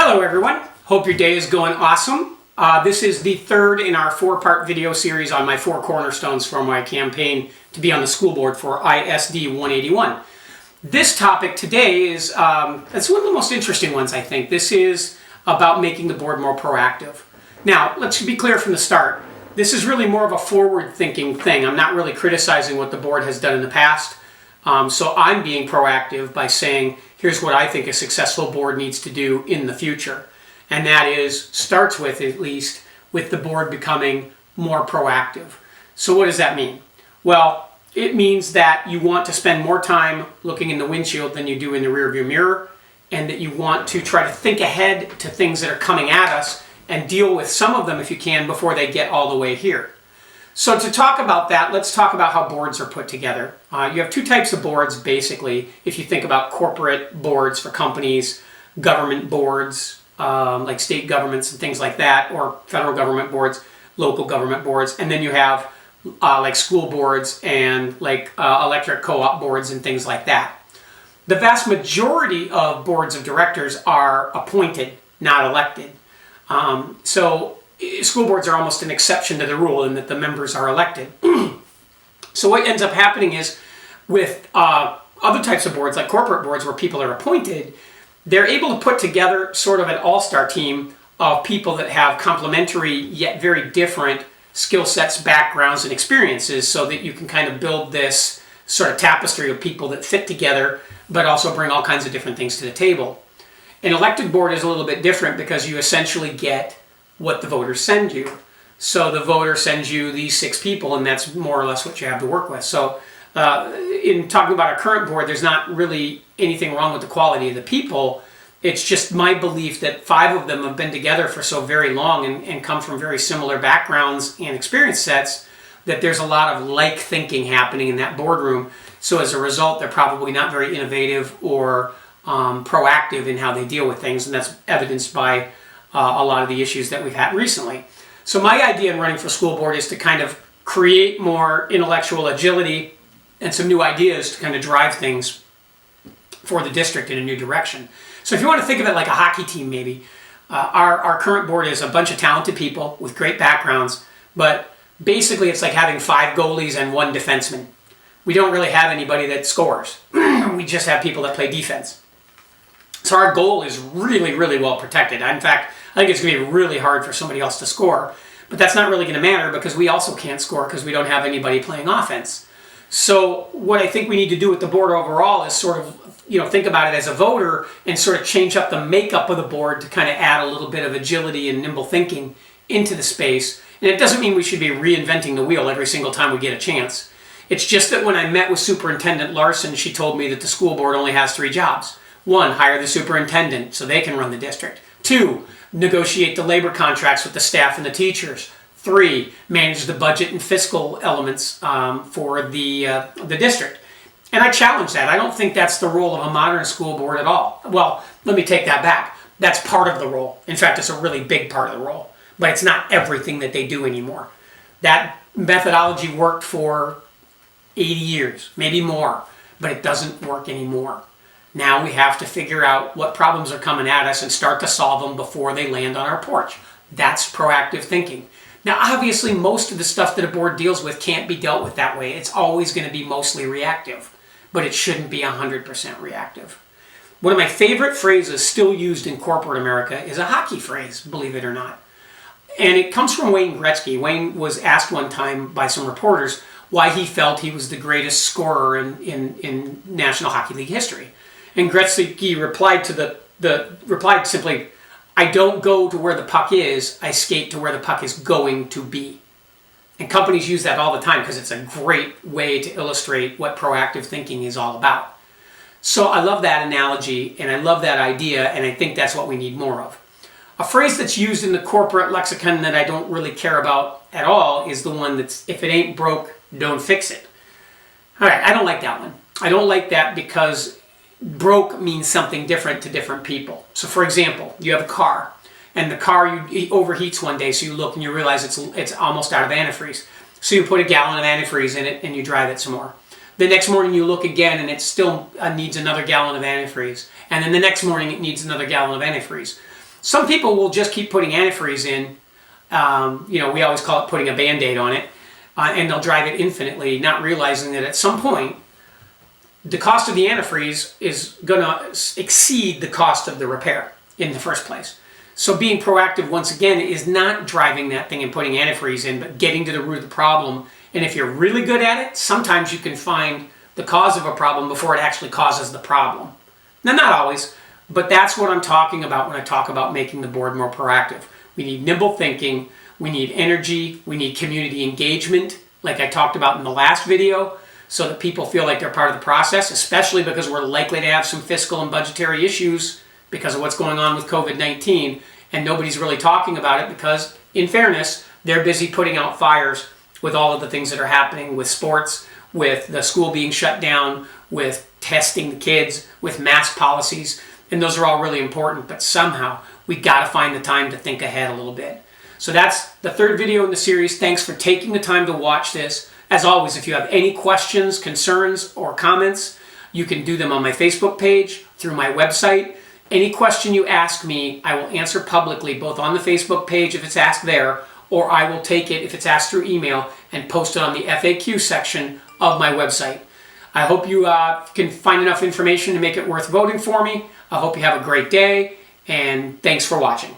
Hello everyone, hope your day is going awesome. This is the third in our four-part video series on my 4 cornerstones for my campaign to be on the school board for ISD 181. This topic today is it's one of the most interesting ones, I think. This is about making the board more proactive. Now, let's be clear from the start. This is really more of a forward-thinking thing. I'm not really criticizing what the board has done in the past. So I'm being proactive by saying, here's what I think a successful board needs to do in the future. And that starts with, at least, with the board becoming more proactive. So what does that mean? Well, it means that you want to spend more time looking in the windshield than you do in the rearview mirror, and that you want to try to think ahead to things that are coming at us and deal with some of them, if you can, before they get all the way here. So to talk about that, let's talk about how boards are put together. You have 2 types of boards, basically, if you think about corporate boards for companies, government boards, like state governments and things like that, or federal government boards, local government boards, and then you have like school boards and like electric co-op boards and things like that. The vast majority of boards of directors are appointed, not elected. So school boards are almost an exception to the rule in that the members are elected. So what ends up happening is with other types of boards, like corporate boards where people are appointed, they're able to put together sort of an all-star team of people that have complementary yet very different skill sets, backgrounds, and experiences, so that you can kind of build this sort of tapestry of people that fit together but also bring all kinds of different things to the table. An elected board is a little bit different because you essentially get what the voters send you. So the voter sends you these 6 people, and that's more or less what you have to work with. So in talking about our current board, there's not really anything wrong with the quality of the people. It's just my belief that 5 of them have been together for so very long and come from very similar backgrounds and experience sets that there's a lot of like thinking happening in that boardroom. So as a result, they're probably not very innovative or proactive in how they deal with things, and that's evidenced by a lot of the issues that we've had recently. So my idea in running for school board is to kind of create more intellectual agility and some new ideas to kind of drive things for the district in a new direction. So if you want to think of it like a hockey team, maybe, our current board is a bunch of talented people with great backgrounds, but basically it's like having 5 goalies and 1 defenseman. We don't really have anybody that scores. We just have people that play defense. So our goal is really, really well protected. In fact, I think it's going to be really hard for somebody else to score. But that's not really going to matter because we also can't score because we don't have anybody playing offense. So what I think we need to do with the board overall is sort of, think about it as a voter and sort of change up the makeup of the board to kind of add a little bit of agility and nimble thinking into the space. And it doesn't mean we should be reinventing the wheel every single time we get a chance. It's just that when I met with Superintendent Larson, she told me that the school board only has 3 jobs. 1, hire the superintendent so they can run the district. 2, negotiate the labor contracts with the staff and the teachers. 3, manage the budget and fiscal elements for the district. And I challenge that. I don't think that's the role of a modern school board at all. Well, let me take that back. That's part of the role. In fact, it's a really big part of the role. But it's not everything that they do anymore. That methodology worked for 80 years, maybe more, but it doesn't work anymore. Now we have to figure out what problems are coming at us and start to solve them before they land on our porch. That's proactive thinking. Now, obviously, most of the stuff that a board deals with can't be dealt with that way. It's always going to be mostly reactive, but it shouldn't be 100% reactive. One of my favorite phrases still used in corporate America is a hockey phrase, believe it or not. And it comes from Wayne Gretzky. Wayne was asked one time by some reporters why he felt he was the greatest scorer in National Hockey League history. And Gretzky replied simply, "I don't go to where the puck is, I skate to where the puck is going to be." And companies use that all the time because it's a great way to illustrate what proactive thinking is all about. So I love that analogy and I love that idea, and I think that's what we need more of. A phrase that's used in the corporate lexicon that I don't really care about at all is the one that's, if it ain't broke, don't fix it. All right, I don't like that one. I don't like that because broke means something different to different people. So for example, you have a car, and the car overheats one day, so you look and you realize it's almost out of antifreeze. So you put a gallon of antifreeze in it and you drive it some more. The next morning you look again and it still needs another gallon of antifreeze. And then the next morning it needs another gallon of antifreeze. Some people will just keep putting antifreeze in. We always call it putting a Band-Aid on it, and they'll drive it infinitely, not realizing that at some point, the cost of the antifreeze is going to exceed the cost of the repair in the first place. So being proactive, once again, is not driving that thing and putting antifreeze in, but getting to the root of the problem. And if you're really good at it, sometimes you can find the cause of a problem before it actually causes the problem. Now, not always, but that's what I'm talking about when I talk about making the board more proactive. We need nimble thinking, we need energy, we need community engagement, like I talked about in the last video, so that people feel like they're part of the process, especially because we're likely to have some fiscal and budgetary issues because of what's going on with COVID-19, and nobody's really talking about it because, in fairness, they're busy putting out fires with all of the things that are happening with sports, with the school being shut down, with testing the kids, with mask policies, and those are all really important, but somehow we got to find the time to think ahead a little bit. So that's the third video in the series. Thanks for taking the time to watch this. As always, if you have any questions, concerns, or comments, you can do them on my Facebook page, through my website. Any question you ask me, I will answer publicly, both on the Facebook page if it's asked there, or I will take it if it's asked through email and post it on the FAQ section of my website. I hope you can find enough information to make it worth voting for me. I hope you have a great day, and thanks for watching.